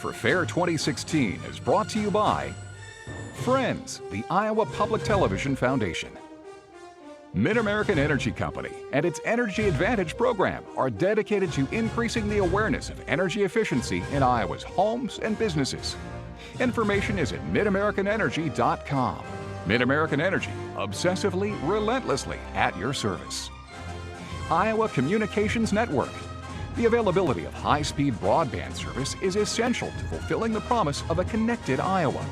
for Fair 2016 is brought to you by Friends, the Iowa Public Television Foundation. Mid-American Energy Company and its Energy Advantage program are dedicated to increasing the awareness of energy efficiency in Iowa's homes and businesses. Information is at midamericanenergy.com. Mid-American Energy, obsessively, relentlessly at your service. Iowa Communications Network. The availability of high-speed broadband service is essential to fulfilling the promise of a connected Iowa.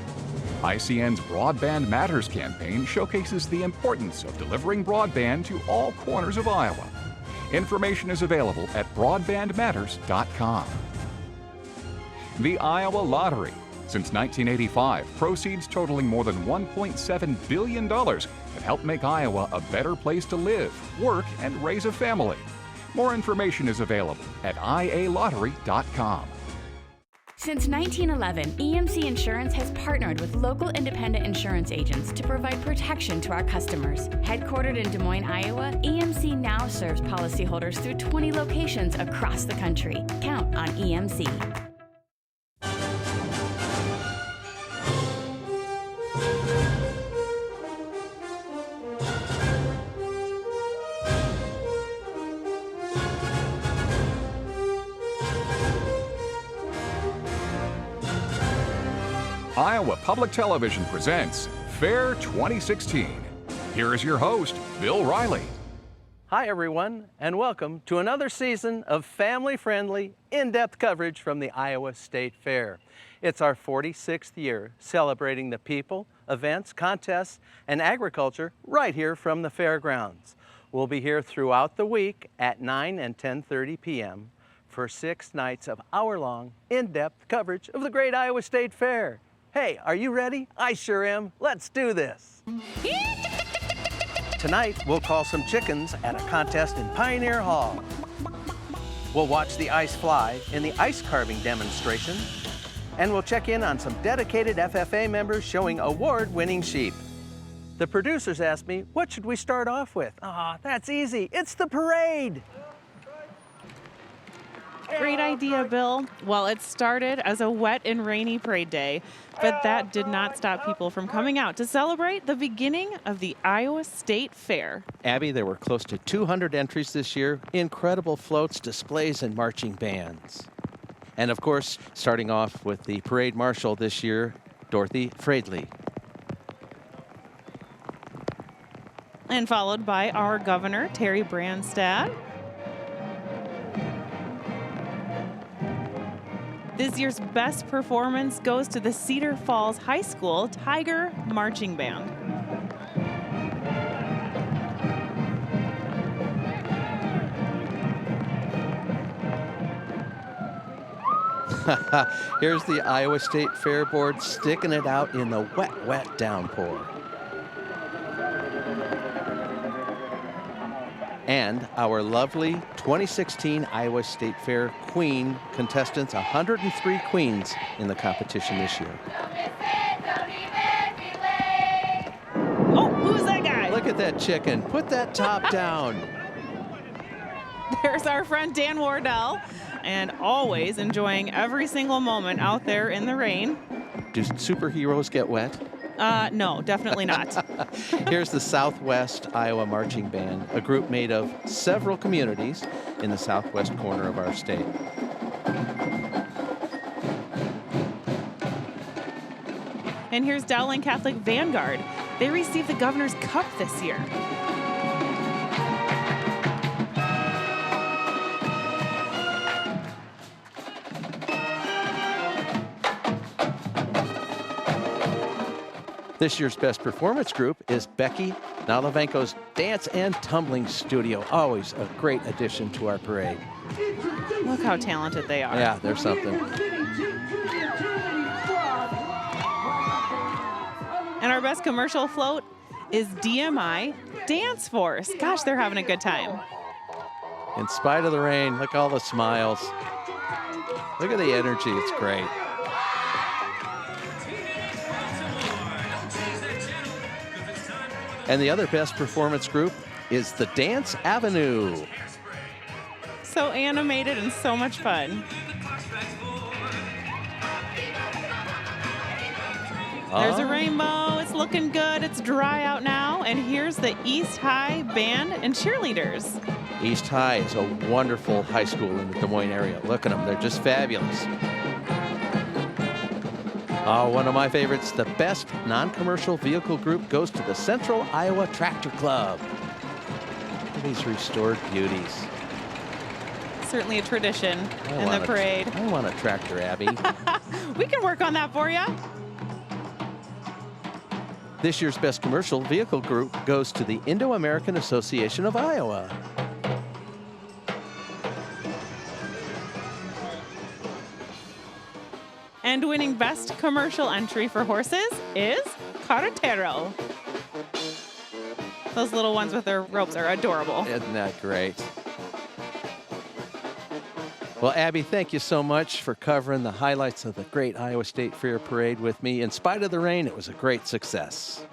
ICN's Broadband Matters campaign showcases the importance of delivering broadband to all corners of Iowa. Information is available at broadbandmatters.com. The Iowa Lottery. Since 1985, proceeds totaling more than $1.7 billion have helped make Iowa a better place to live, work, and raise a family. More information is available at ialottery.com. Since 1911, EMC Insurance has partnered with local independent insurance agents to provide protection to our customers. Headquartered in Des Moines, Iowa, EMC now serves policyholders through 20 locations across the country. Count on EMC. Iowa Public Television presents Fair 2016. Here is your host, Bill Riley. Hi everyone, and welcome to another season of family-friendly, in-depth coverage from the Iowa State Fair. It's our 46th year celebrating the people, events, contests, and agriculture right here from the fairgrounds. We'll be here throughout the week at 9 and 10:30 p.m. for 6 nights of hour-long, in-depth coverage of the Great Iowa State Fair. Hey, are you ready? I sure am. Let's do this. Tonight, we'll call some chickens at a contest in Pioneer Hall. We'll watch the ice fly in the ice carving demonstration. And we'll check in on some dedicated FFA members showing award-winning sheep. The producers asked me, what should we start off with? That's easy. It's the parade. Great idea, Bill. Well, it started as a wet and rainy parade day, but that did not stop people from coming out to celebrate the beginning of the Iowa State Fair. Abby, there were close to 200 entries this year, incredible floats, displays, and marching bands. And of course, starting off with the parade marshal this year, Dorothy Fradley. And followed by our governor, Terry Branstad. This year's best performance goes to the Cedar Falls High School Tiger Marching Band. Here's the Iowa State Fair Board sticking it out in the wet, wet downpour. And our lovely 2016 Iowa State Fair Queen contestants, 103 queens in the competition this year. Oh, who's that guy? Look at that chicken. Put that top down. There's our friend Dan Wardell, and always enjoying every single moment out there in the rain. Do superheroes get wet? No, definitely not. Here's the Southwest Iowa Marching Band, a group made of several communities in the southwest corner of our state. And here's Dowling Catholic Vanguard. They received the Governor's Cup this year. This year's best performance group is Becky Nalavenko's Dance and Tumbling Studio. Always a great addition to our parade. Look how talented they are. Yeah, there's something. And our best commercial float is DMI Dance Force. Gosh, they're having a good time. In spite of the rain, look at all the smiles. Look at the energy, it's great. And the other best performance group is the Dance Avenue. So animated and so much fun. There's a rainbow. It's looking good. It's dry out now. And here's the East High band and cheerleaders. East High is a wonderful high school in the Des Moines area. Look at them. They're just fabulous. Oh, one of my favorites, the best non-commercial vehicle group goes to the Central Iowa Tractor Club. Look at these restored beauties. Certainly a tradition in the parade. I want a tractor, Abby. We can work on that for you. This year's best commercial vehicle group goes to the Indo-American Association of Iowa. And winning best commercial entry for horses is Carretero. Those little ones with their ropes are adorable. Isn't that great? Well, Abby, thank you so much for covering the highlights of the Great Iowa State Fair Parade with me. In spite of the rain, it was a great success.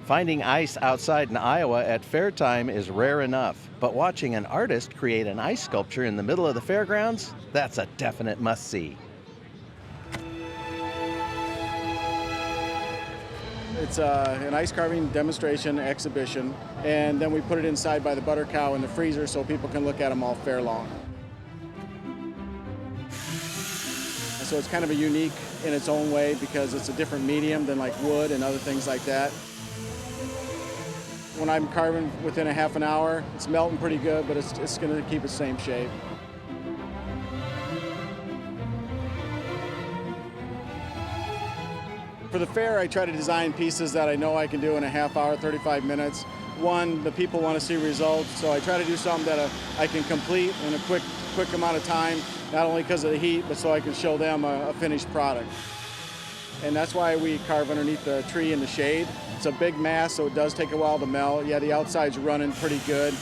Finding ice outside in Iowa at fair time is rare enough, but watching an artist create an ice sculpture in the middle of the fairgrounds, that's a definite must-see. It's an ice carving demonstration exhibition, and then we put it inside by the butter cow in the freezer so people can look at them all fair long. And so it's kind of a unique in its own way because it's a different medium than like wood and other things like that. When I'm carving within a half an hour, it's melting pretty good, but it's going to keep the same shape. For the fair, I try to design pieces that I know I can do in a half hour, 35 minutes. One, the people want to see results, so I try to do something that I can complete in a quick amount of time, not only because of the heat, but so I can show them a finished product. And that's why we carve underneath the tree in the shade. It's a big mass, so it does take a while to melt. Yeah, the outside's running pretty good.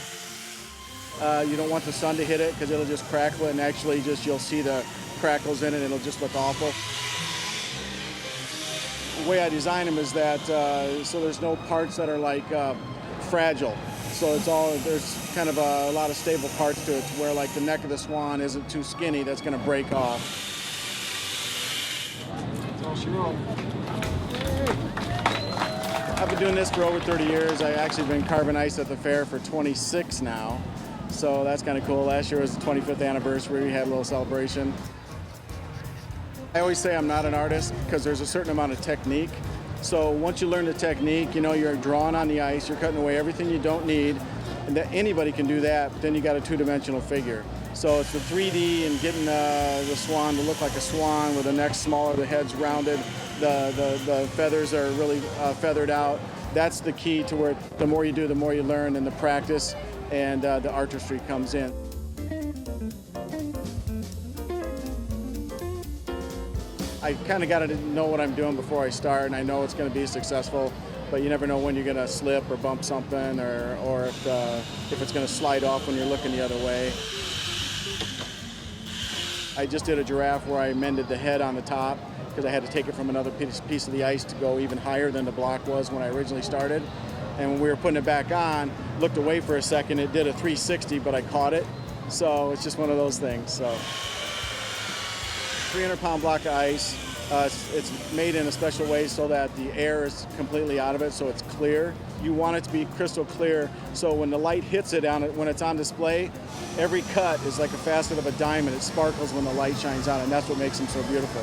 You don't want the sun to hit it because it'll just crackle it, and actually you'll see the crackles in it, and it'll just look awful. The way I design them is that so there's no parts that are like fragile. So there's kind of a lot of stable parts to it, to where like the neck of the swan isn't too skinny, that's going to break off. That's all she wrote. I've been doing this for over 30 years. I've actually been carving ice at the fair for 26 now. So that's kind of cool. Last year was the 25th anniversary. We had a little celebration. I always say I'm not an artist because there's a certain amount of technique. So once you learn the technique, you know you're drawing on the ice, you're cutting away everything you don't need, and that anybody can do that, but then you got a two-dimensional figure. So it's the 3D and getting the swan to look like a swan with the neck smaller, the head's rounded, the feathers are really feathered out. That's the key to where the more you do, the more you learn, and the practice and the artistry comes in. I kind of got to know what I'm doing before I start, and I know it's going to be successful, but you never know when you're going to slip or bump something, or if it's going to slide off when you're looking the other way. I just did a giraffe where I mended the head on the top because I had to take it from another piece of the ice to go even higher than the block was when I originally started. And when we were putting it back on, looked away for a second, it did a 360, but I caught it. So it's just one of those things. So 300-pound block of ice. It's made in a special way so that the air is completely out of it, so it's clear. You want it to be crystal clear, so when the light hits it when it's on display, every cut is like a facet of a diamond. It sparkles when the light shines on it, and that's what makes them so beautiful.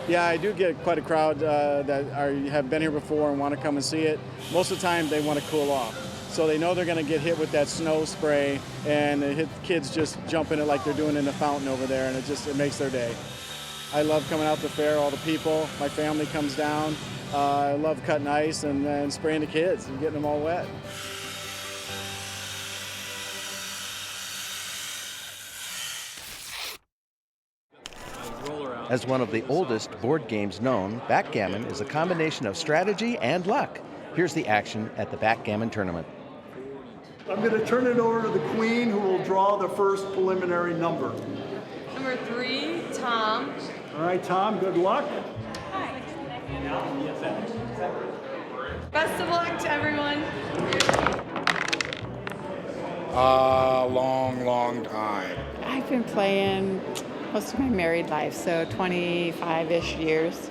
Yeah, I do get quite a crowd that have been here before and want to come and see it. Most of the time, they want to cool off. So they know they're going to get hit with that snow spray, and the kids just jump in it like they're doing in the fountain over there, and it makes their day. I love coming out to the fair, all the people. My family comes down. I love cutting ice and spraying the kids and getting them all wet. As one of the oldest board games known, backgammon is a combination of strategy and luck. Here's the action at the backgammon tournament. I'm going to turn it over to the queen, who will draw the first preliminary number. Number 3, Tom. All right, Tom, good luck. Best Best of luck to everyone. Long time. I've been playing most of my married life, so 25-ish years.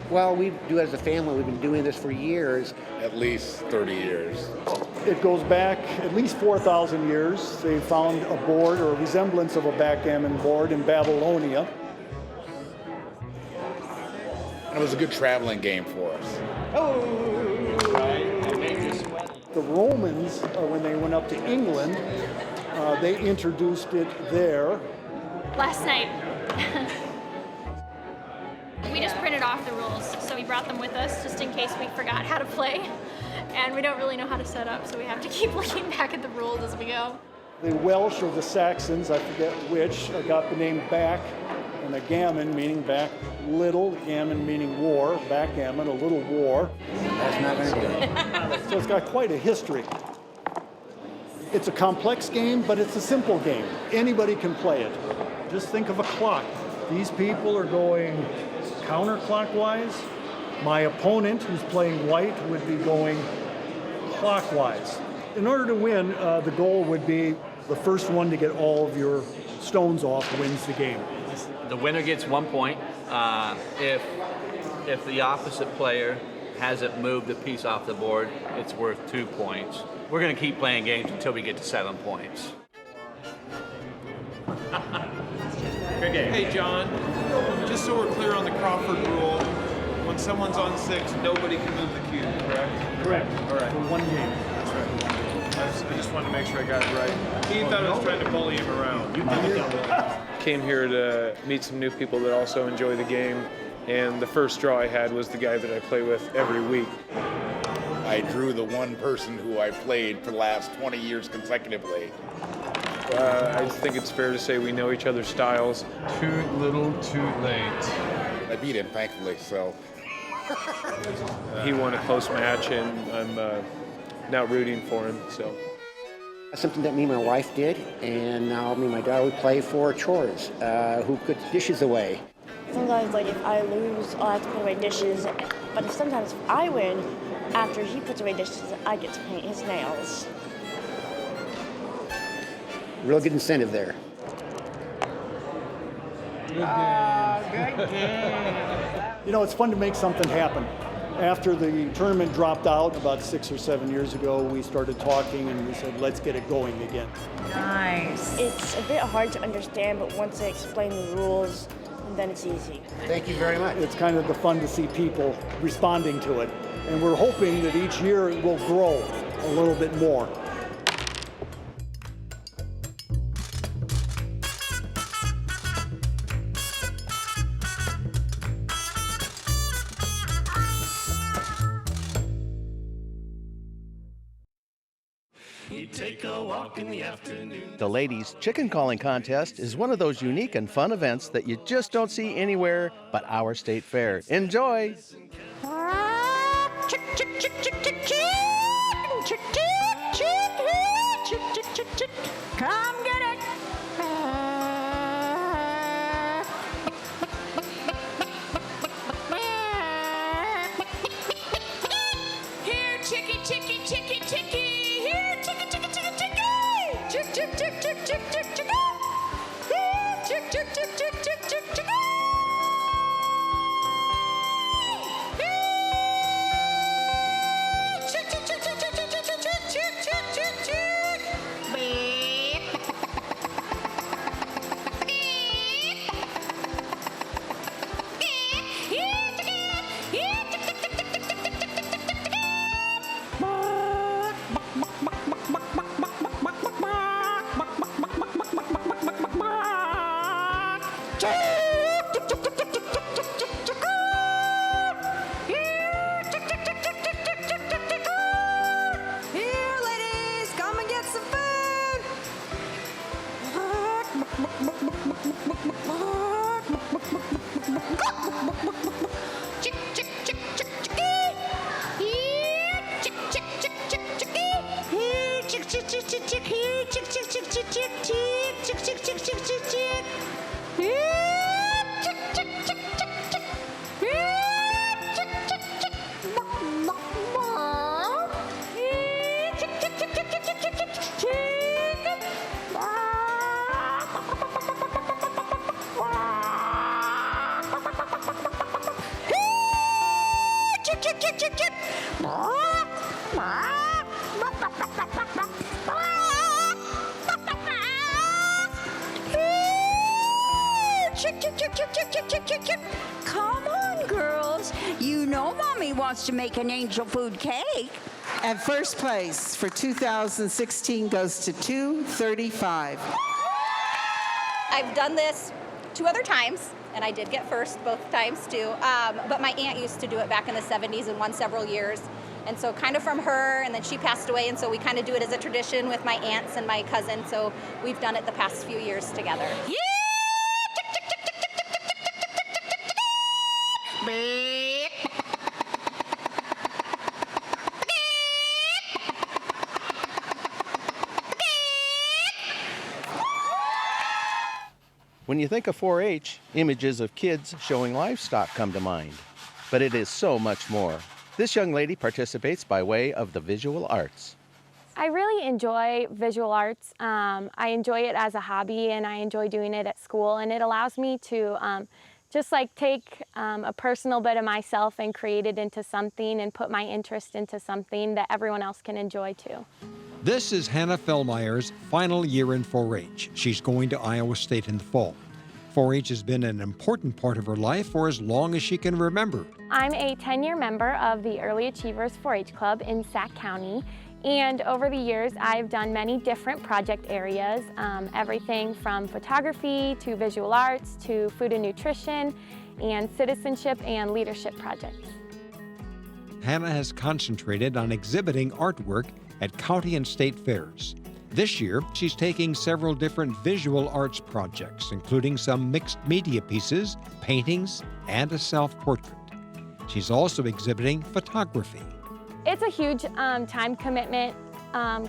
Well, we do as a family. We've been doing this for years. At least 30 years. It goes back at least 4,000 years. They found a board or a resemblance of a backgammon board in Babylonia. And it was a good traveling game for us. The Romans, when they went up to England, they introduced it there. Last night. We just printed off the rules, so we brought them with us just in case we forgot how to play. And we don't really know how to set up, so we have to keep looking back at the rules as we go. The Welsh or the Saxons, I forget which, got the name back, and a gammon meaning back little, gammon meaning war, backgammon, a little war. That's not going to do it. So it's got quite a history. It's a complex game, but it's a simple game. Anybody can play it. Just think of a clock. These people are going counterclockwise. My opponent, who's playing white, would be going clockwise. In order to win, the goal would be the first one to get all of your stones off wins the game. The winner gets 1 point. If the opposite player hasn't moved a piece off the board, it's worth 2 points. We're going to keep playing games until we get to 7 points. Good game. Hey, John, just so we're clear on the Crawford rule, when someone's on 6, nobody can move the cube, correct? Correct. All right. For one game. That's right. I just wanted to make sure I got it right. He thought I was trying to bully him around. Came here to meet some new people that also enjoy the game, and the first draw I had was the guy that I play with every week. I drew the one person who I played for the last 20 years consecutively. I think it's fair to say we know each other's styles. Too little, too late. I beat him, thankfully, so. He won a close match, and I'm now rooting for him, so. That's something that me and my wife did, and now me and my daughter, we play for chores. Who puts dishes away? Sometimes, like, if I lose, I'll have to put away dishes. But sometimes if I win, after he puts away dishes, I get to paint his nails. Real good incentive there. Good game. You know, it's fun to make something happen. After the tournament dropped out about 6 or 7 years ago, we started talking and we said, let's get it going again. Nice. It's a bit hard to understand, but once they explain the rules, then it's easy. Thank you very much. It's kind of the fun to see people responding to it. And we're hoping that each year it will grow a little bit more. Take a walk in the afternoon. The Ladies Chicken Calling Contest is one of those unique and fun events that you just don't see anywhere but our state fair. Enjoy! Come get it. Here, chicky, chicky, chicky, chicky. Here, chicky, chicky, chicky, chicky. Chick, chick, chick, chick, chick, chick, chicky. Here, chick, chick, chick, chick, chick, chick, chicky. Here, chip, chip, chip, chip, chip. Chip, chip, chip, chip, chip, chip, chip, chip, chip. Come on, girls. You know Mommy wants to make an angel food cake. And first place for 2016 goes to 235. I've done this 2 other times, and I did get first both times too. But my aunt used to do it back in the 70s and won several years. And so kind of from her, and then she passed away, and so we kind of do it as a tradition with my aunts and my cousin. So we've done it the past few years together. Yeah! When you think of 4-H, images of kids showing livestock come to mind. But it is so much more. This young lady participates by way of the visual arts. I really enjoy visual arts. I enjoy it as a hobby, and I enjoy doing it at school, and it allows me to just like take a personal bit of myself and create it into something and put my interest into something that everyone else can enjoy too. This is Hannah Fellmeyer's final year in 4-H. She's going to Iowa State in the fall. 4-H has been an important part of her life for as long as she can remember. I'm a 10-year member of the Early Achievers 4-H Club in Sac County. And over the years, I've done many different project areas, everything from photography to visual arts to food and nutrition and citizenship and leadership projects. Hannah has concentrated on exhibiting artwork at county and state fairs. This year, she's taking several different visual arts projects, including some mixed media pieces, paintings, and a self-portrait. She's also exhibiting photography. It's a huge time commitment,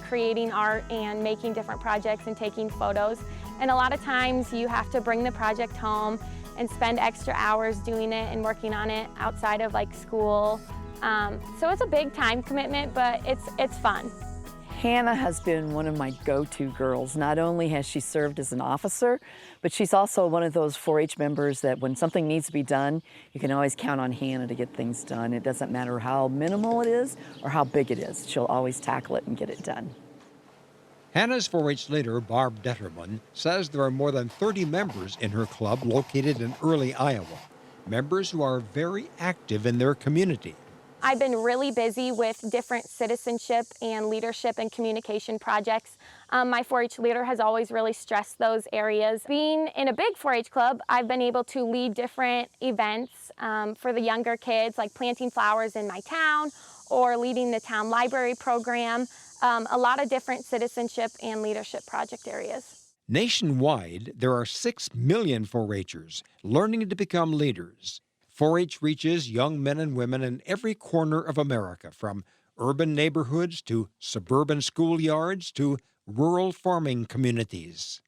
creating art and making different projects and taking photos. And a lot of times you have to bring the project home and spend extra hours doing it and working on it outside of like school. So it's a big time commitment, but it's fun. Hannah has been one of my go-to girls. Not only has she served as an officer, but she's also one of those 4-H members that when something needs to be done, you can always count on Hannah to get things done. It doesn't matter how minimal it is or how big it is. She'll always tackle it and get it done. Hannah's 4-H leader, Barb Detterman, says there are more than 30 members in her club located in Early, Iowa. Members who are very active in their community. I've been really busy with different citizenship and leadership and communication projects. My 4-H leader has always really stressed those areas. Being in a big 4-H club, I've been able to lead different events for the younger kids, like planting flowers in my town or leading the town library program, a lot of different citizenship and leadership project areas. Nationwide, there are 6 million 4-Hers learning to become leaders. 4-H reaches young men and women in every corner of America, from urban neighborhoods to suburban schoolyards to rural farming communities.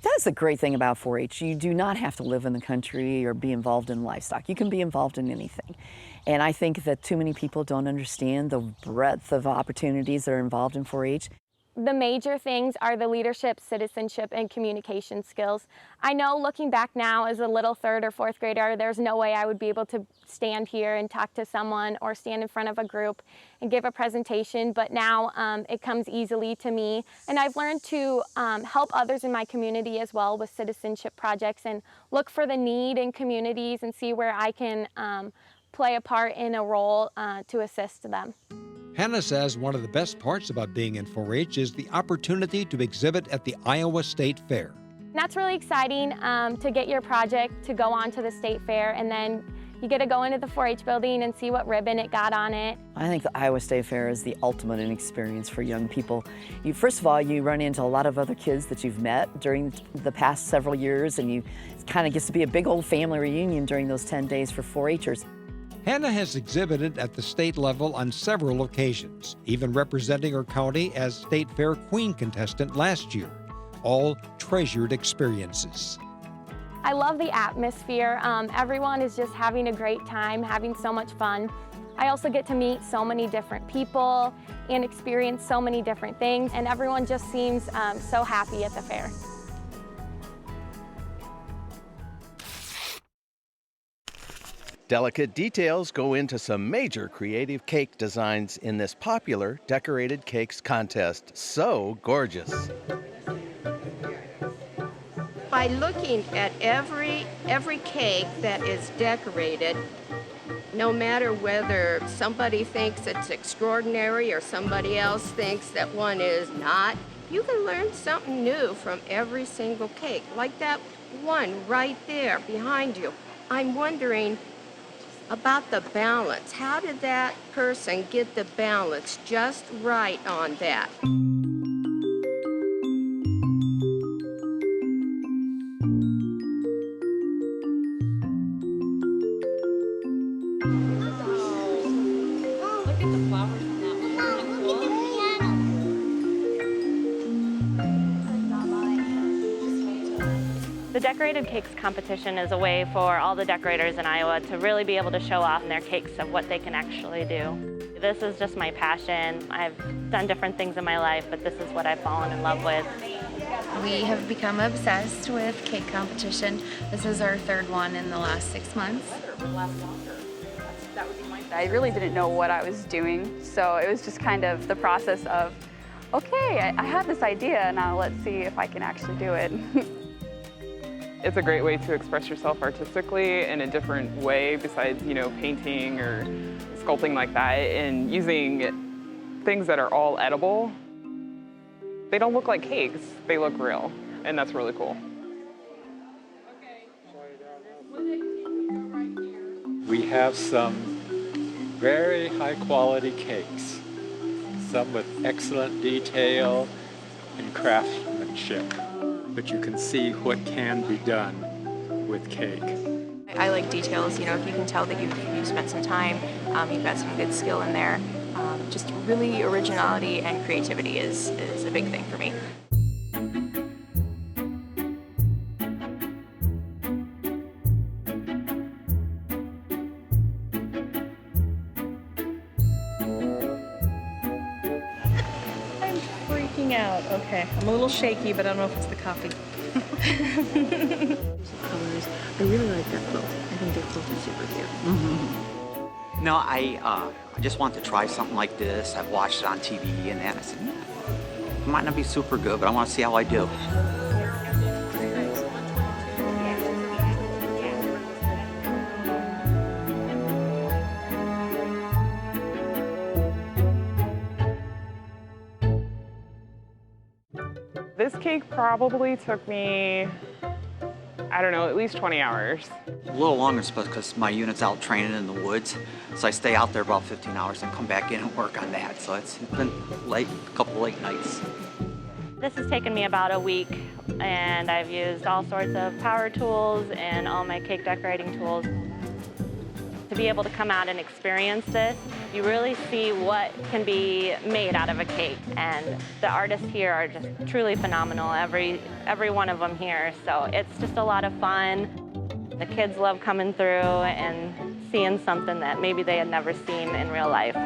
That's the great thing about 4-H. You do not have to live in the country or be involved in livestock. You can be involved in anything. And I think that too many people don't understand the breadth of opportunities that are involved in 4-H. The major things are the leadership, citizenship, and communication skills. I know looking back now as a little 3rd or 4th grader, there's no way I would be able to stand here and talk to someone or stand in front of a group and give a presentation, but now it comes easily to me. And I've learned to help others in my community as well with citizenship projects and look for the need in communities and see where I can play a part in a role to assist them. Hannah says one of the best parts about being in 4-H is the opportunity to exhibit at the Iowa State Fair. That's really exciting to get your project to go on to the state fair, and then you get to go into the 4-H building and see what ribbon it got on it. I think the Iowa State Fair is the ultimate in experience for young people. First of all, you run into a lot of other kids that you've met during the past several years, and it kind of gets to be a big old family reunion during those 10 days for 4-Hers. Hannah has exhibited at the state level on several occasions, even representing her county as State Fair Queen contestant last year. All treasured experiences. I love the atmosphere. Everyone is just having a great time, having so much fun. I also get to meet so many different people and experience so many different things, and everyone just seems so happy at the fair. Delicate details go into some major creative cake designs in this popular decorated cakes contest. So gorgeous. By looking at every cake that is decorated, no matter whether somebody thinks it's extraordinary or somebody else thinks that one is not, you can learn something new from every single cake, like that one right there behind you. I'm wondering about the balance. How did that person get the balance just right on that? Look at the flowers on that one. The Decorated Cakes competition is a way for all the decorators in Iowa to really be able to show off their cakes of what they can actually do. This is just my passion. I've done different things in my life, but this is what I've fallen in love with. We have become obsessed with cake competition. This is our third one in the last 6 months. I really didn't know what I was doing, so it was just kind of the process of, okay, I have this idea, now let's see if I can actually do it. It's a great way to express yourself artistically in a different way besides, painting or sculpting like that, and using things that are all edible. They don't look like cakes, they look real, and that's really cool. We have some very high quality cakes, some with excellent detail and craftsmanship. But you can see what can be done with cake. I like details, if you can tell that you've spent some time, you've got some good skill in there. Just really originality and creativity is a big thing for me. Out. Okay, I'm a little shaky, but I don't know if it's the coffee. Colors. I really like that quilt. I think that quilt is super cute. No, I just want to try something like this. I've watched it on TV and then I said, it might not be super good, but I want to see how I do. This cake probably took me, I don't know, at least 20 hours. A little longer because my unit's out training in the woods, so I stay out there about 15 hours and come back in and work on that. So it's been late, a couple late nights. This has taken me about a week, and I've used all sorts of power tools and all my cake decorating tools. To be able to come out and experience this, you really see what can be made out of a cake. And the artists here are just truly phenomenal, every one of them here. So it's just a lot of fun. The kids love coming through and seeing something that maybe they had never seen in real life.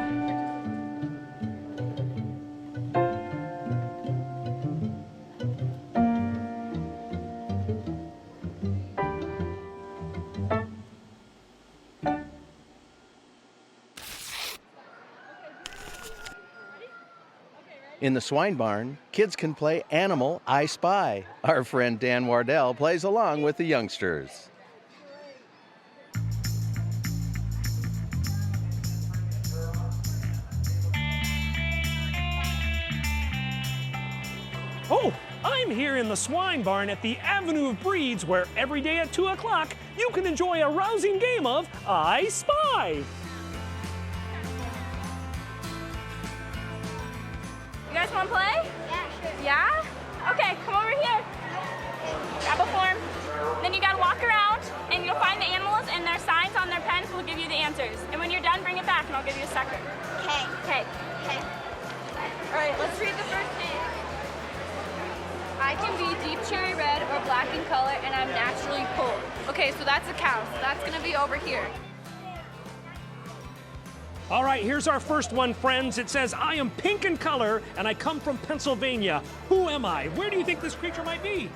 In the swine barn, kids can play Animal I Spy. Our friend Dan Wardell plays along with the youngsters. Oh, I'm here in the swine barn at the Avenue of Breeds, where every day at 2 o'clock, you can enjoy a rousing game of I Spy. You guys want to play? Yeah, sure. Yeah? Okay, come over here. Grab a form. Then you gotta walk around and you'll find the animals and their signs on their pens will give you the answers. And when you're done, bring it back and I'll give you a sucker. Okay. Okay. Okay. All right, let's read the first name. I can be deep cherry red or black in color and I'm naturally cold. Okay, so that's a cow, so that's gonna be over here. All right, here's our first one, friends. It says, I am pink in color, and I come from Pennsylvania. Who am I? Where do you think this creature might be?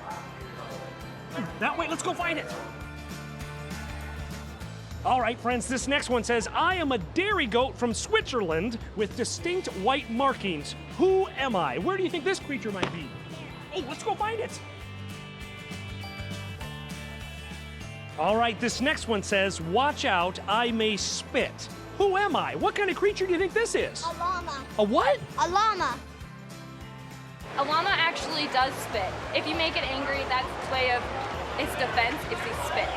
That way, let's go find it. All right, friends, this next one says, I am a dairy goat from Switzerland with distinct white markings. Who am I? Where do you think this creature might be? Oh, let's go find it. All right, this next one says, watch out, I may spit. Who am I? What kind of creature do you think this is? A llama. A what? A llama. A llama actually does spit. If you make it angry, that's its way of its defense if it spits.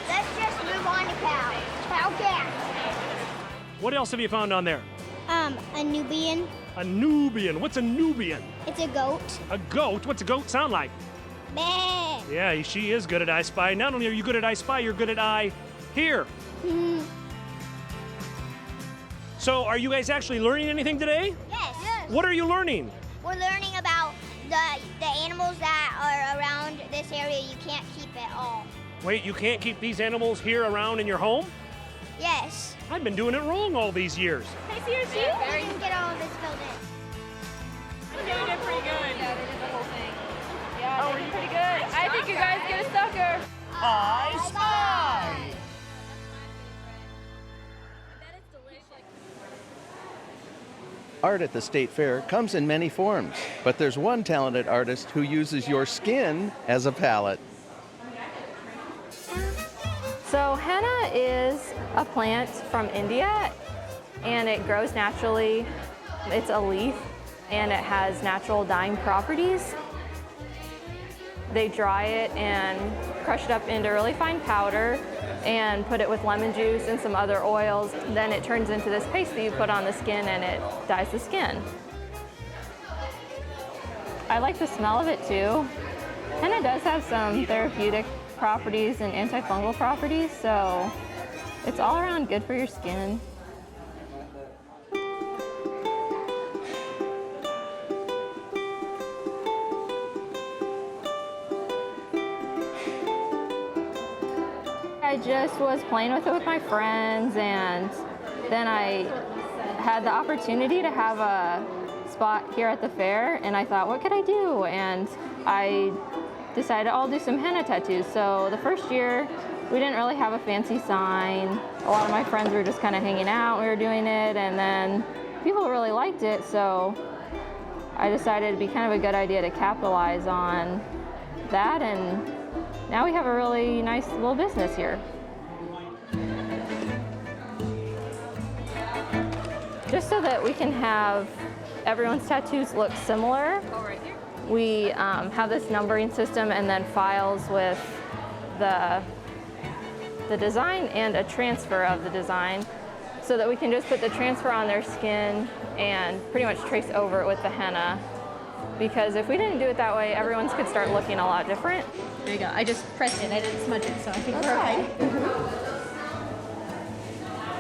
Let's just move on to cow. Cow cat. What else have you found on there? A Nubian. A Nubian. What's a Nubian? It's a goat. A goat? What's a goat sound like? Bah. Yeah, she is good at I Spy. Not only are you good at I Spy, you're good at I Hear. So are you guys actually learning anything today? Yes. What are you learning? We're learning about the animals that are around this area you can't keep at all. Wait, you can't keep these animals here around in your home? Yes. I've been doing it wrong all these years. Can I see your shoe? I didn't get all of this filled in. They did pretty good. Yeah, they did the whole thing. Yeah, they did pretty good. I think you guys get a sucker. I Spy! Art at the State Fair comes in many forms, but there's one talented artist who uses your skin as a palette. So henna is a plant from India, and it grows naturally. It's a leaf, and it has natural dyeing properties. They dry it and crush it up into really fine powder and put it with lemon juice and some other oils. Then it turns into this paste that you put on the skin, and it dyes the skin. I like the smell of it too. Henna does have some therapeutic properties and antifungal properties, so it's all around good for your skin. I just was playing with it with my friends, and then I had the opportunity to have a spot here at the fair, and I thought, what could I do? And I decided I'll do some henna tattoos. So the first year, we didn't really have a fancy sign. A lot of my friends were just kind of hanging out, we were doing it, and then people really liked it, so I decided it'd be kind of a good idea to capitalize on that, and now we have a really nice little business here. Just so that we can have everyone's tattoos look similar, we have this numbering system and then files with the design and a transfer of the design, so that we can just put the transfer on their skin and pretty much trace over it with the henna. Because if we didn't do it that way, everyone's could start looking a lot different. There you go. I just pressed it. I didn't smudge it, so I think we're okay.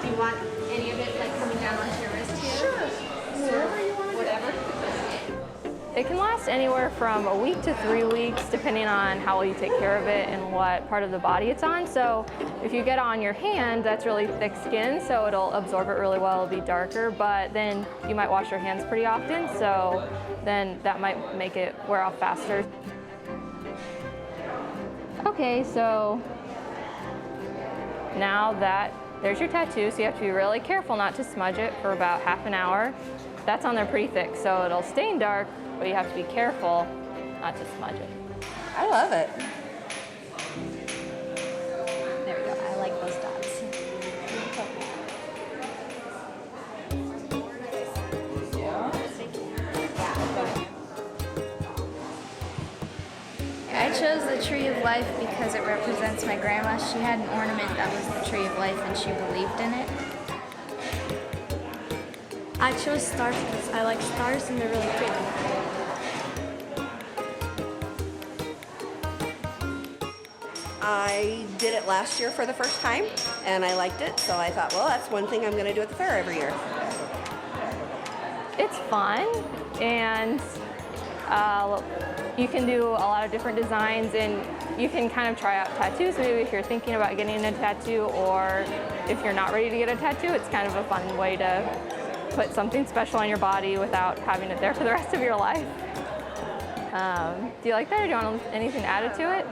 Do you want any of it like coming down onto your wrist here? Sure. Wherever you want to. Whatever. It can last anywhere from a week to 3 weeks, depending on how well you take care of it and what part of the body it's on. So if you get it on your hand, that's really thick skin, so it'll absorb it really well, it'll be darker, but then you might wash your hands pretty often, so then that might make it wear off faster. Okay, so now that there's your tattoo, so you have to be really careful not to smudge it for about half an hour. That's on there pretty thick, so it'll stain dark, but you have to be careful not to smudge it. I love it. There we go. I like those dots. I chose the Tree of Life because it represents my grandma. She had an ornament that was the Tree of Life and she believed in it. I chose stars because I like stars and they're really pretty. I did it last year for the first time and I liked it, so I thought, well, that's one thing I'm going to do at the fair every year. It's fun, and you can do a lot of different designs, and you can kind of try out tattoos maybe if you're thinking about getting a tattoo, or if you're not ready to get a tattoo, it's kind of a fun way to put something special on your body without having it there for the rest of your life. Do you like that, or do you want anything added to it?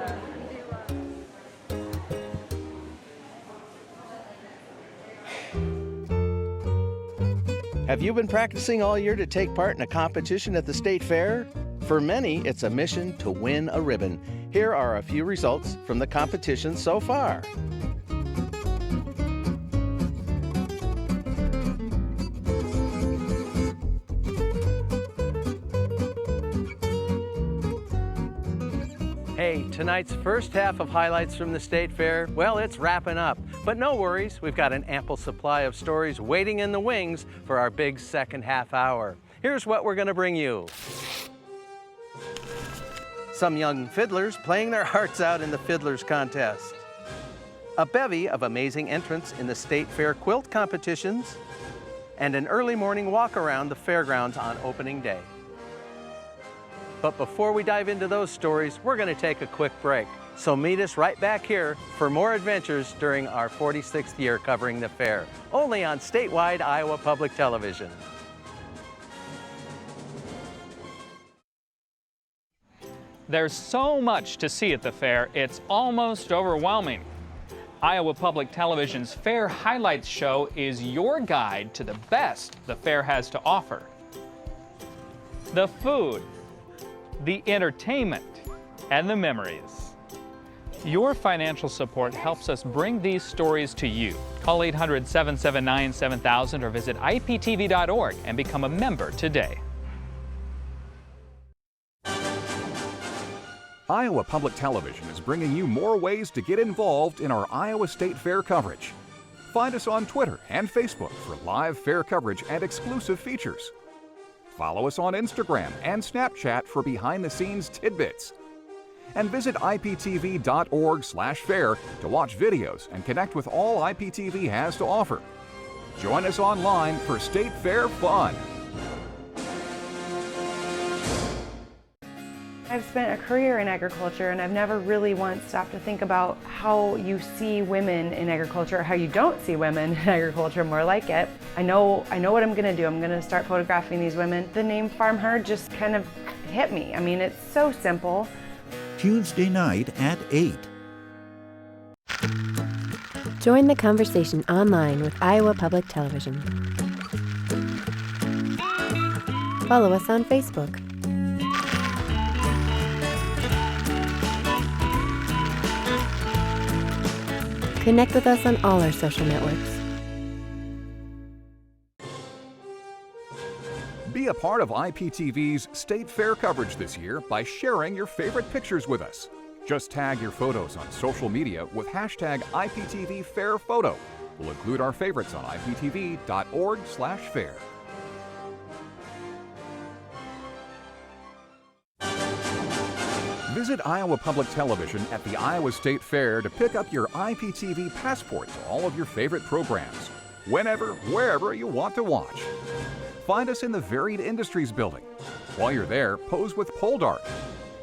Have you been practicing all year to take part in a competition at the state fair? For many, it's a mission to win a ribbon. Here are a few results from the competition so far. Hey, tonight's first half of highlights from the State Fair, well, it's wrapping up. But no worries, we've got an ample supply of stories waiting in the wings for our big second half hour. Here's what we're going to bring you. Some young fiddlers playing their hearts out in the Fiddlers Contest. A bevy of amazing entrants in the State Fair quilt competitions. And an early morning walk around the fairgrounds on opening day. But before we dive into those stories, we're going to take a quick break. So meet us right back here for more adventures during our 46th year covering the fair, only on statewide Iowa Public Television. There's so much to see at the fair, it's almost overwhelming. Iowa Public Television's Fair Highlights Show is your guide to the best the fair has to offer. The food, the entertainment, and the memories. Your financial support helps us bring these stories to you. Call 800-779-7000 or visit iptv.org and become a member today. Iowa Public Television is bringing you more ways to get involved in our Iowa State Fair coverage. Find us on Twitter and Facebook for live fair coverage and exclusive features. Follow us on Instagram and Snapchat for behind-the-scenes tidbits. And visit iptv.org/fair to watch videos and connect with all IPTV has to offer. Join us online for State Fair fun. I've spent a career in agriculture, and I've never really once stopped to think about how you see women in agriculture, or how you don't see women in agriculture, more like it. I know what I'm going to do. I'm going to start photographing these women. The name Farm Her just kind of hit me. I mean, it's so simple. Tuesday night at 8. Join the conversation online with Iowa Public Television. Follow us on Facebook. Connect with us on all our social networks. Be a part of IPTV's State Fair coverage this year by sharing your favorite pictures with us. Just tag your photos on social media with hashtag IPTVFairPhoto. We'll include our favorites on iptv.org/fair. Visit Iowa Public Television at the Iowa State Fair to pick up your IPTV passport to all of your favorite programs, whenever, wherever you want to watch. Find us in the Varied Industries building. While you're there, pose with pole dart,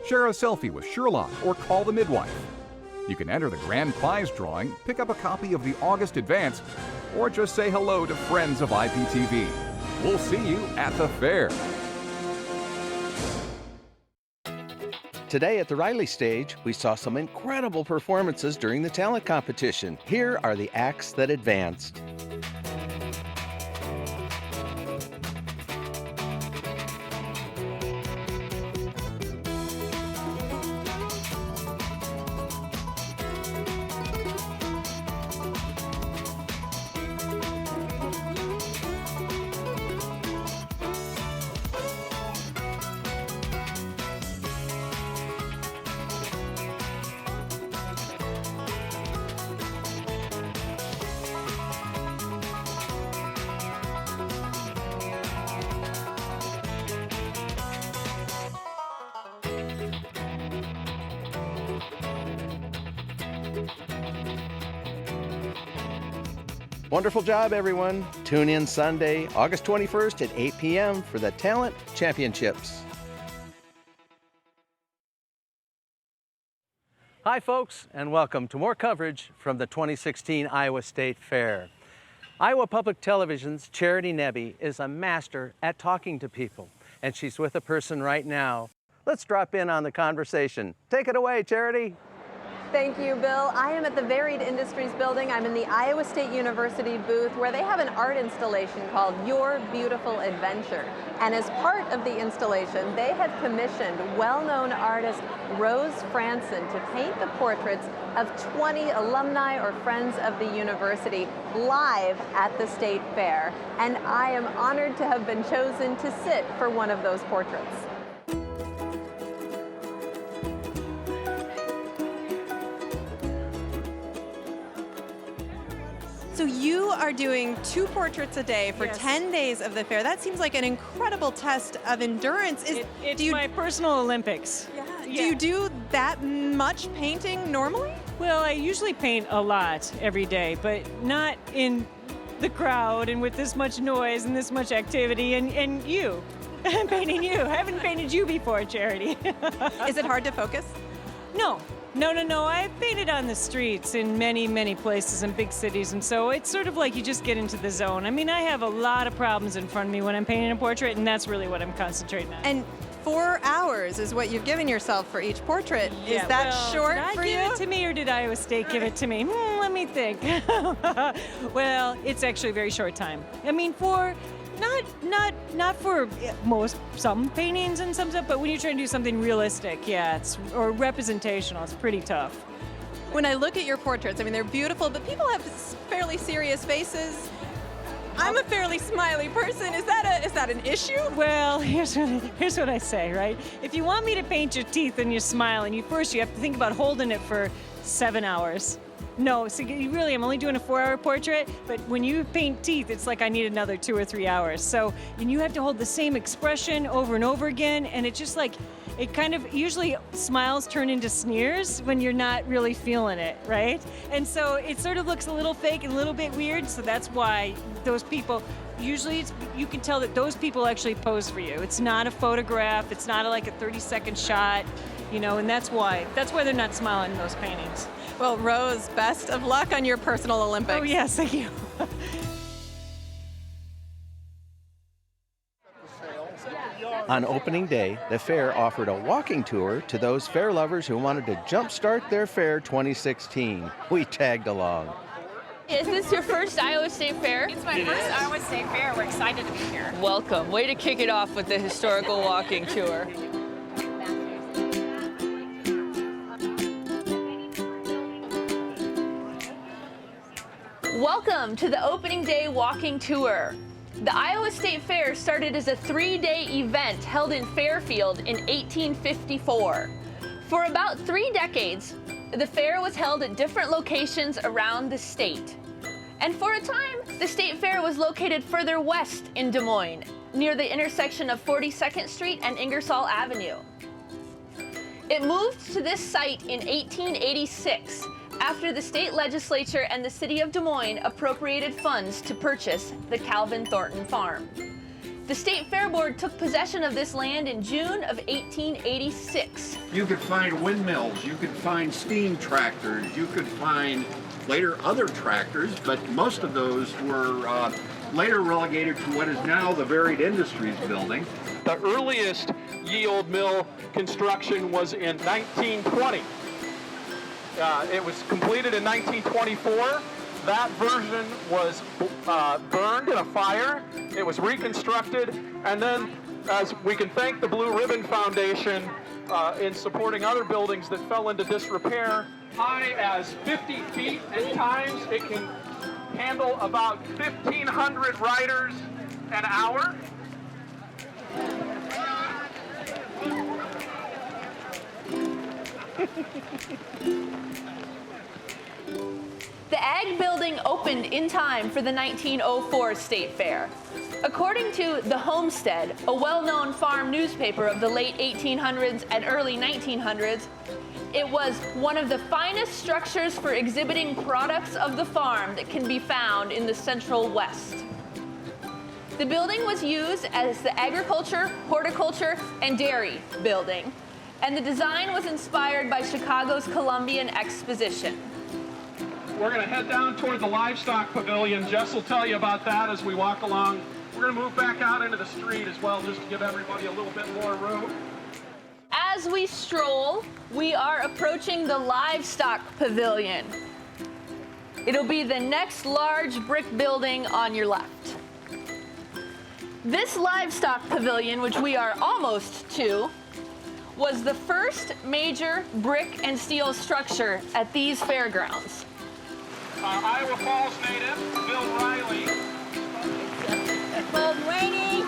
share a selfie with Sherlock, or call the midwife. You can enter the grand prize drawing, pick up a copy of the August Advance, or just say hello to friends of IPTV. We'll see you at the fair. Today at the Riley stage, we saw some incredible performances during the talent competition. Here are the acts that advanced. Wonderful job, everyone. Tune in Sunday, August 21st at 8 p.m. for the Talent Championships. Hi, folks, and welcome to more coverage from the 2016 Iowa State Fair. Iowa Public Television's Charity Nebbe is a master at talking to people, and she's with a person right now. Let's drop in on the conversation. Take it away, Charity. Thank you, Bill. I am at the Varied Industries building. I'm in the Iowa State University booth where they have an art installation called Your Beautiful Adventure. And as part of the installation, they have commissioned well-known artist Rose Franson to paint the portraits of 20 alumni or friends of the university live at the State Fair. And I am honored to have been chosen to sit for one of those portraits. So you are doing 2 portraits a day for 10 days of the fair. That seems like an incredible test of endurance. It's my personal Olympics. Do you do that much painting normally? Well, I usually paint a lot every day, but not in the crowd and with this much noise and this much activity and you. I'm painting you. I haven't painted you before, Charity. Is it hard to focus? No. No. I've painted on the streets in many, many places in big cities, and so it's sort of like you just get into the zone. I mean, I have a lot of problems in front of me when I'm painting a portrait, and that's really what I'm concentrating on. And 4 hours is what you've given yourself for each portrait. Is that short for you? Did I give it to me, or did Iowa State give it to me? Let me think. Well, it's actually a very short time. I mean, not for some paintings and some stuff, but when you're trying to do something realistic, or representational, it's pretty tough. When I look at your portraits, I mean, they're beautiful, but people have fairly serious faces. I'm a fairly smiley person. Is that an issue? Well, here's what I say, right? If you want me to paint your teeth and you're smiling, you have to think about holding it for 7 hours. No, so I'm only doing a 4-hour portrait, but when you paint teeth, it's like I need another 2 or 3 hours. So, and you have to hold the same expression over and over again, and it's just like, it kind of, usually smiles turn into sneers when you're not really feeling it, right? And so it sort of looks a little fake and a little bit weird, so that's why those people, usually you can tell that those people actually pose for you. It's not a photograph, it's not like a 30-second shot, and that's why they're not smiling in those paintings. Well, Rose, best of luck on your personal Olympics. Oh, yes, thank you. On opening day, the fair offered a walking tour to those fair lovers who wanted to jumpstart their fair 2016. We tagged along. Is this your first Iowa State Fair? It's my first Iowa State Fair. We're excited to be here. Welcome. Way to kick it off with the historical walking tour. Welcome to the opening day walking tour. The Iowa State Fair started as a 3-day event held in Fairfield in 1854. For about 3 decades, the fair was held at different locations around the state. And for a time, the State Fair was located further west in Des Moines, near the intersection of 42nd Street and Ingersoll Avenue. It moved to this site in 1886 after the state legislature and the city of Des Moines appropriated funds to purchase the Calvin Thornton Farm. The State Fair Board took possession of this land in June of 1886. You could find windmills, you could find steam tractors, you could find later other tractors, but most of those were later relegated to what is now the Varied Industries building. The earliest ye old mill construction was in 1920. It was completed in 1924. That version was burned in a fire. It was reconstructed, and then, as we can thank the Blue Ribbon Foundation in supporting other buildings that fell into disrepair, high as 50 feet at times. It can handle about 1,500 riders an hour. The Ag Building opened in time for the 1904 State Fair. According to The Homestead, a well-known farm newspaper of the late 1800s and early 1900s, it was one of the finest structures for exhibiting products of the farm that can be found in the Central West. The building was used as the agriculture, horticulture, and dairy building, and the design was inspired by Chicago's Columbian Exposition. We're going to head down toward the livestock pavilion. Jess will tell you about that as we walk along. We're going to move back out into the street as well, just to give everybody a little bit more room. as we stroll, we are approaching the Livestock Pavilion. It'll be the next large brick building on your left. This Livestock Pavilion, which we are almost to, was the first major brick and steel structure at these fairgrounds. Iowa Falls native, Bill Riley. Bold Rainey.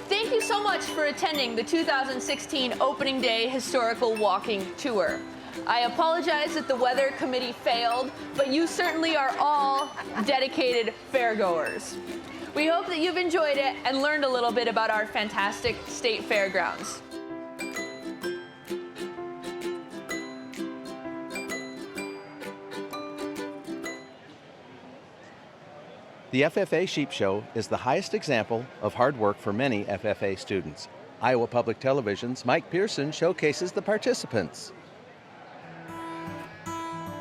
Thank you so much for attending the 2016 Opening Day Historical Walking Tour. I apologize that the weather committee failed, but you certainly are all dedicated fairgoers. We hope that you've enjoyed it and learned a little bit about our fantastic state fairgrounds. The FFA Sheep Show is the highest example of hard work for many FFA students. Iowa Public Television's Mike Pearson showcases the participants.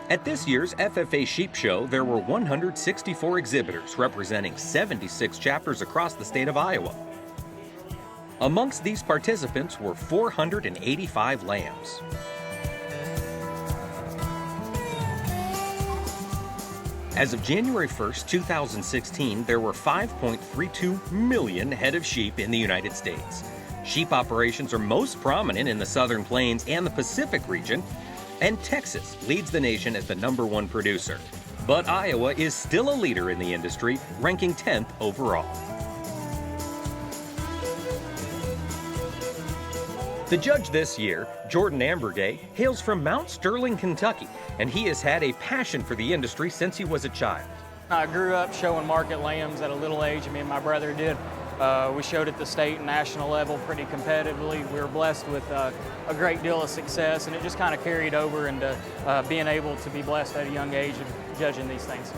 At this year's FFA Sheep Show, there were 164 exhibitors representing 76 chapters across the state of Iowa. Amongst these participants were 485 lambs. As of January 1st, 2016, there were 5.32 million head of sheep in the United States. Sheep operations are most prominent in the Southern Plains and the Pacific region, and Texas leads the nation as the #1 producer. But Iowa is still a leader in the industry, ranking 10th overall. The judge this year, Jordan Ambergay, hails from Mount Sterling, Kentucky, and he has had a passion for the industry since he was a child. I grew up showing market lambs at a little age. Me and my brother did. We showed at the state and national level pretty competitively. We were blessed with a great deal of success, and it just kind of carried over into being able to be blessed at a young age of judging these things.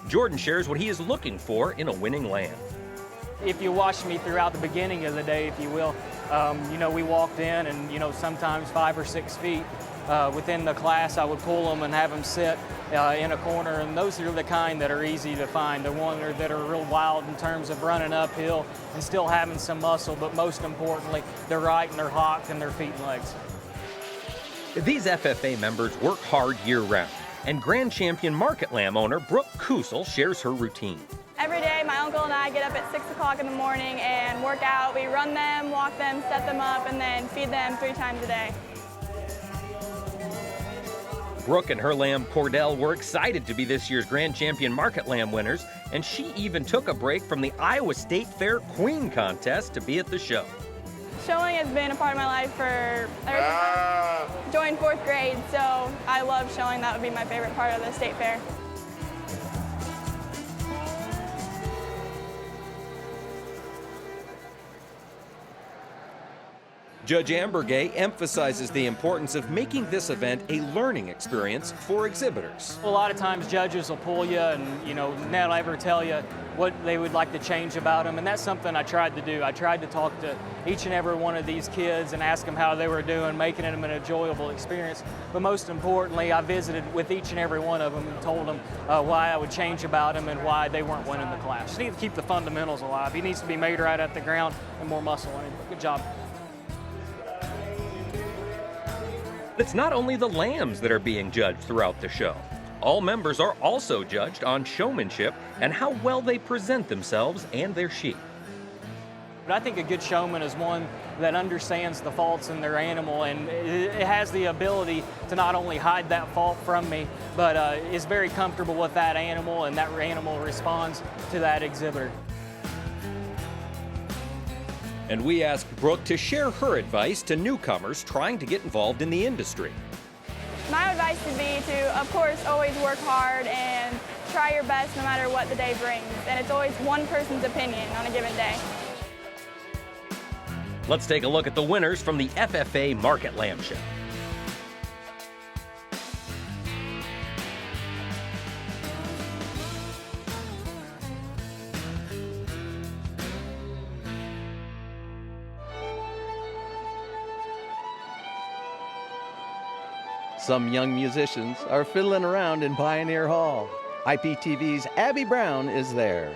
Jordan shares what he is looking for in a winning lamb. If you watched me throughout the beginning of the day, if you will, we walked in and, sometimes 5 or 6 feet within the class, I would pull them and have them sit in a corner, and those are the kind that are easy to find, the ones that are real wild in terms of running uphill and still having some muscle, but most importantly, they're right and they're hot in their feet and legs. These FFA members work hard year-round, and Grand Champion Market Lamb owner Brooke Kusel shares her routine. Every day, my uncle and I get up at 6 o'clock in the morning and work out. We run them, walk them, set them up, and then feed them 3 times a day. Brooke and her lamb Cordell were excited to be this year's Grand Champion Market Lamb winners, and she even took a break from the Iowa State Fair Queen Contest to be at the show. Showing has been a part of my life ever since I joined 4th grade, so I love showing. That would be my favorite part of the state fair. Judge Ambergay emphasizes the importance of making this event a learning experience for exhibitors. A lot of times judges will pull you and, not ever tell you what they would like to change about them, and that's something I tried to do. I tried to talk to each and every one of these kids and ask them how they were doing, making them an enjoyable experience. But most importantly, I visited with each and every one of them and told them why I would change about them and why they weren't winning the class. You need to keep the fundamentals alive. He needs to be made right at the ground and more muscle in him. Good job. It's not only the lambs that are being judged throughout the show. All members are also judged on showmanship and how well they present themselves and their sheep. But I think a good showman is one that understands the faults in their animal, and it has the ability to not only hide that fault from me, but is very comfortable with that animal, and that animal responds to that exhibitor. And we asked Brooke to share her advice to newcomers trying to get involved in the industry. My advice would be to, of course, always work hard and try your best no matter what the day brings. And it's always one person's opinion on a given day. Let's take a look at the winners from the FFA Market Lamb Show. Some young musicians are fiddling around in Pioneer Hall. IPTV's Abby Brown is there.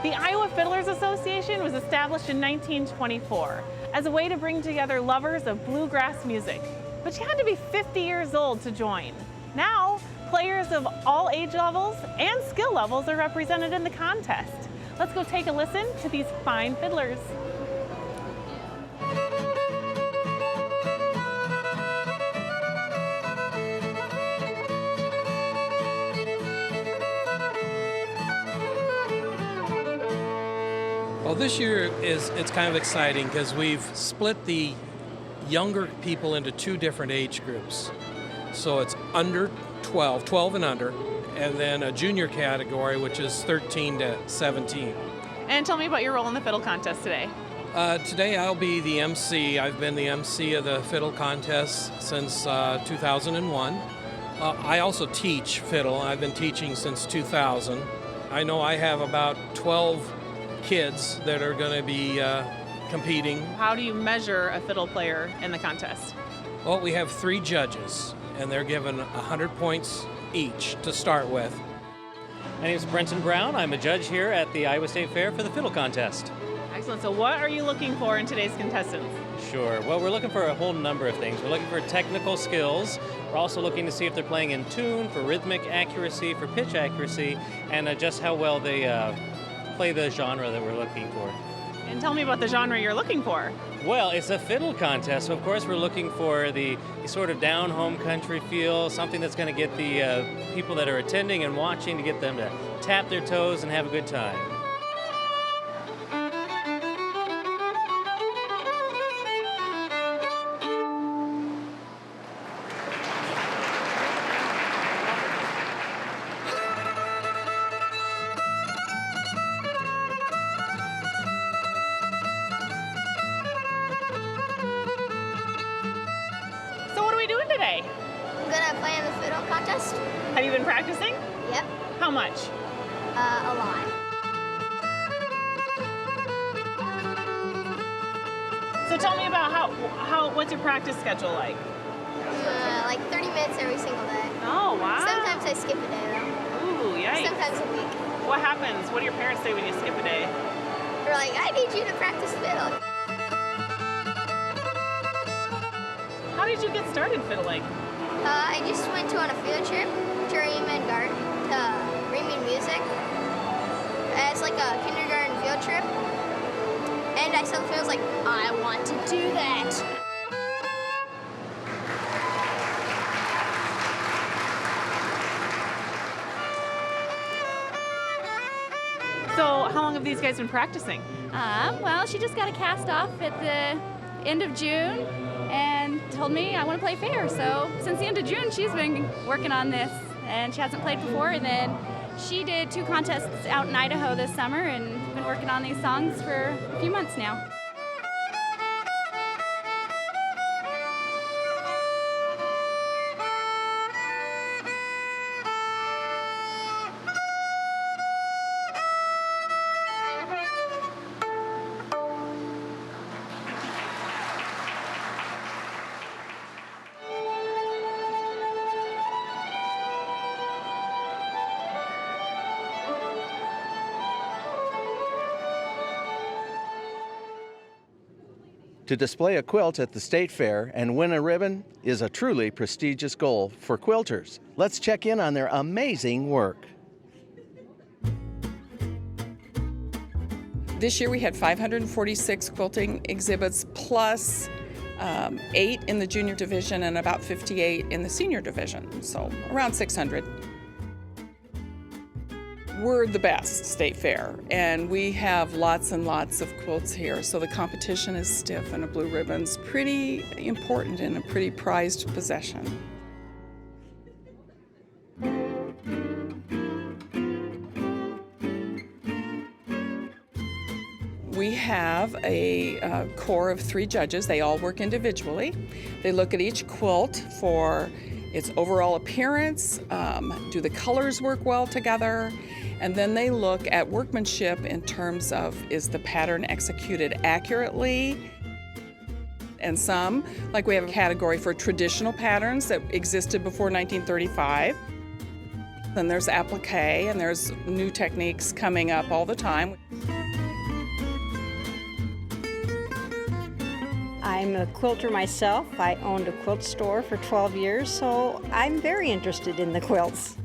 The Iowa Fiddlers Association was established in 1924 as a way to bring together lovers of bluegrass music, but you had to be 50 years old to join. Now, players of all age levels and skill levels are represented in the contest. Let's go take a listen to these fine fiddlers. Well, this year it's kind of exciting because we've split the younger people into two different age groups. So it's under 12 and under, and then a junior category, which is 13 to 17. And tell me about your role in the fiddle contest today. Today I'll be the MC. I've been the MC of the fiddle contest since 2001. I also teach fiddle. I've been teaching since 2000. I know I have about 12 kids that are going to be competing. How do you measure a fiddle player in the contest? Well, we have 3 judges, and they're given 100 points each to start with. My name is Brenton Brown. I'm a judge here at the Iowa State Fair for the fiddle contest. Excellent. So what are you looking for in today's contestants? Sure. Well, we're looking for a whole number of things. We're looking for technical skills. We're also looking to see if they're playing in tune, for rhythmic accuracy, for pitch accuracy, and just how well they play the genre that we're looking for. And tell me about the genre you're looking for. Well, it's a fiddle contest, so of course we're looking for the sort of down-home country feel, something that's going to get the people that are attending and watching to get them to tap their toes and have a good time. Today? I'm gonna play in the fiddle contest. Have you been practicing? Yep. How much? A lot. So tell me about what's your practice schedule like? Like 30 minutes every single day. Oh, wow. Sometimes I skip a day though. Ooh, yikes. Sometimes a week. What happens? What do your parents say when you skip a day? They're like, I need you to practice fiddle. How did you get started fiddling? I just went on a field trip to Raymond Garden, to Raymond Music. It's like a kindergarten field trip. And I saw the fiddle, I was like, I want to do that. So how long have these guys been practicing? Well, she just got a cast off at the end of June and told me I want to play fair. So since the end of June, she's been working on this, and she hasn't played before. And then she did 2 contests out in Idaho this summer and been working on these songs for a few months now. To display a quilt at the State Fair and win a ribbon is a truly prestigious goal for quilters. Let's check in on their amazing work. This year we had 546 quilting exhibits plus 8 in the junior division and about 58 in the senior division, so around 600. We're the best State Fair, and we have lots and lots of quilts here, so the competition is stiff, and a blue ribbon's pretty important and a pretty prized possession. We have a core of 3 judges. They all work individually. They look at each quilt for its overall appearance, do the colors work well together, and then they look at workmanship in terms of, is the pattern executed accurately? And some, like we have a category for traditional patterns that existed before 1935. Then there's applique, and there's new techniques coming up all the time. I'm a quilter myself. I owned a quilt store for 12 years, so I'm very interested in the quilts.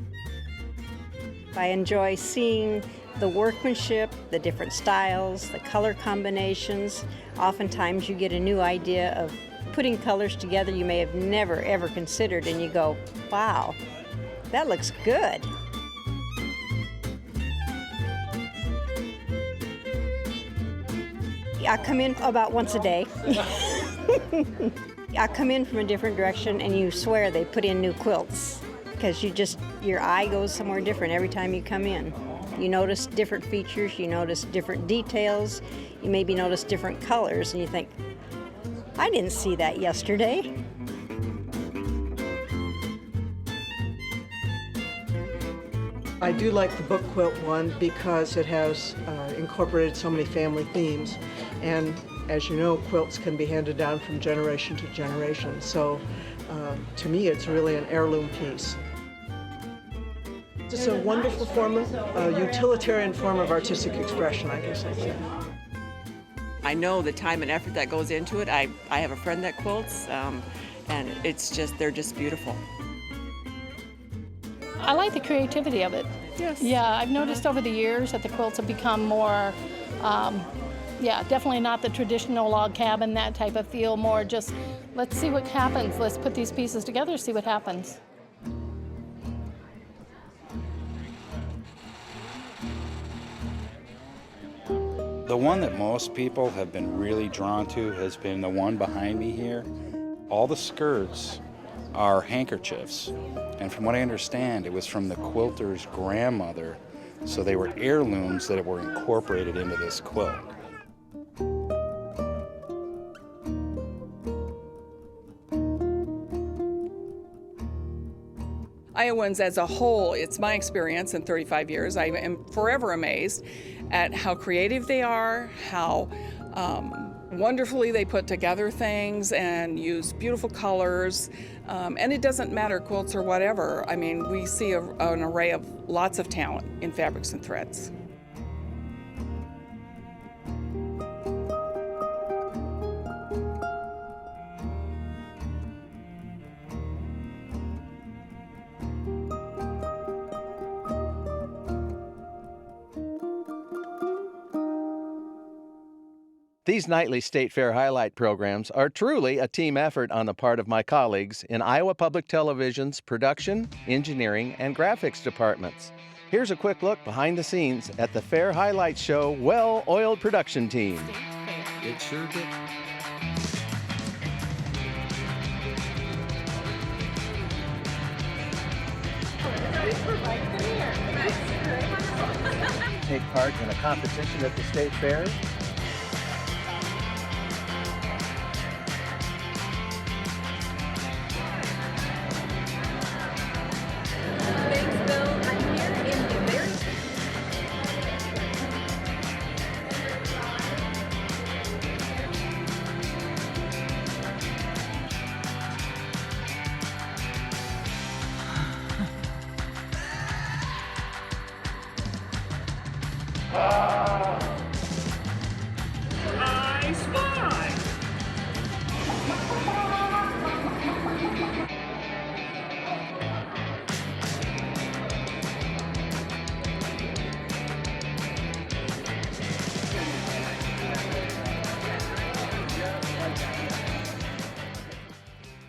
I enjoy seeing the workmanship, the different styles, the color combinations. Oftentimes you get a new idea of putting colors together you may have never ever considered, and you go, wow, that looks good. I come in about once a day. I come in from a different direction and you swear they put in new quilts because your eye goes somewhere different every time you come in. You notice different features, you notice different details, you maybe notice different colors, and you think, I didn't see that yesterday. I do like the book quilt one because it has incorporated so many family themes, and as you know, quilts can be handed down from generation to generation, so to me it's really an heirloom piece. It's a wonderful form of, utilitarian form of artistic expression, I guess I'd say. I know the time and effort that goes into it. I have a friend that quilts, and they're just beautiful. I like the creativity of it. Yes. Yeah, I've noticed over the years that the quilts have become more, definitely not the traditional log cabin, that type of feel, more just, let's see what happens. Let's put these pieces together, see what happens. The one that most people have been really drawn to has been the one behind me here. All the skirts are handkerchiefs, and from what I understand, it was from the quilter's grandmother, so they were heirlooms that were incorporated into this quilt. Iowans as a whole, it's my experience in 35 years, I am forever amazed at how creative they are, how wonderfully they put together things and use beautiful colors. And it doesn't matter, quilts or whatever. I mean, we see an array of lots of talent in fabrics and threads. These nightly State Fair highlight programs are truly a team effort on the part of my colleagues in Iowa Public Television's production, engineering, and graphics departments. Here's a quick look behind the scenes at the Fair Highlights Show well-oiled production team. It sure did. Take part in a competition at the State Fair? I spy!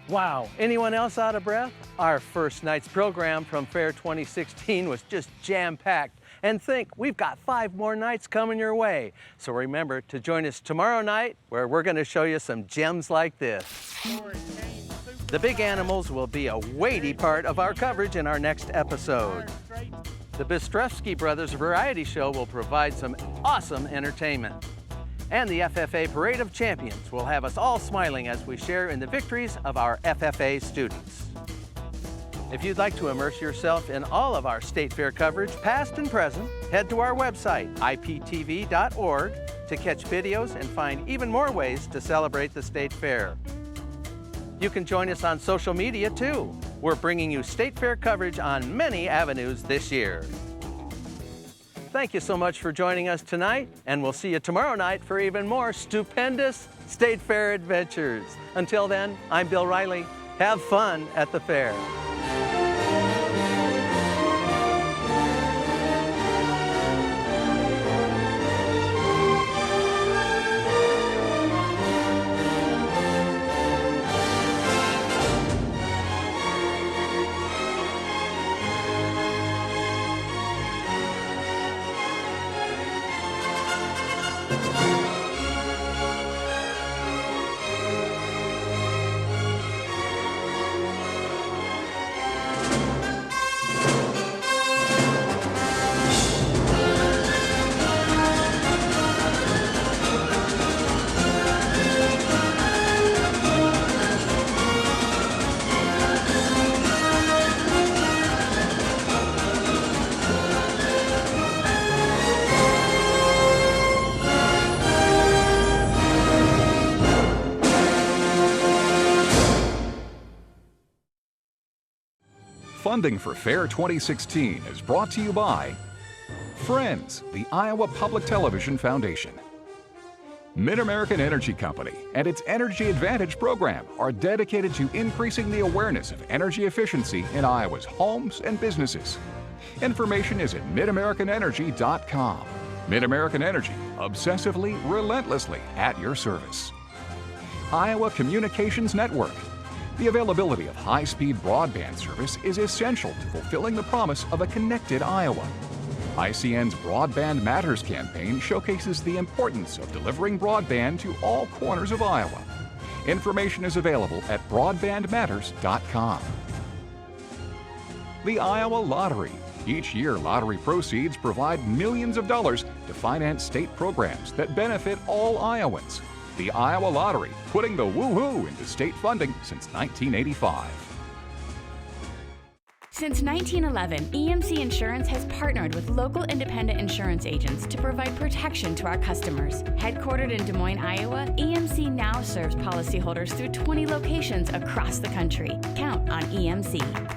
Wow, anyone else out of breath? Our first night's program from Fair 2016 was just jam-packed. And think, we've got 5 more nights coming your way. So remember to join us tomorrow night, where we're going to show you some gems like this. The big animals will be a weighty part of our coverage in our next episode. The Bistrevsky Brothers Variety Show will provide some awesome entertainment. And the FFA Parade of Champions will have us all smiling as we share in the victories of our FFA students. If you'd like to immerse yourself in all of our State Fair coverage, past and present, head to our website, iptv.org, to catch videos and find even more ways to celebrate the State Fair. You can join us on social media too. We're bringing you State Fair coverage on many avenues this year. Thank you so much for joining us tonight, and we'll see you tomorrow night for even more stupendous State Fair adventures. Until then, I'm Bill Riley. Have fun at the fair. Funding for Fair 2016 is brought to you by Friends, the Iowa Public Television Foundation. Mid-American Energy Company and its Energy Advantage program are dedicated to increasing the awareness of energy efficiency in Iowa's homes and businesses. Information is at midamericanenergy.com. Mid-American Energy, obsessively, relentlessly at your service. Iowa Communications Network. The availability of high-speed broadband service is essential to fulfilling the promise of a connected Iowa. ICN's Broadband Matters campaign showcases the importance of delivering broadband to all corners of Iowa. Information is available at broadbandmatters.com. The Iowa Lottery. Each year, lottery proceeds provide millions of dollars to finance state programs that benefit all Iowans. The Iowa Lottery, putting the woo-hoo into state funding since 1985. Since 1911, EMC Insurance has partnered with local independent insurance agents to provide protection to our customers. Headquartered in Des Moines, Iowa, EMC now serves policyholders through 20 locations across the country. Count on EMC.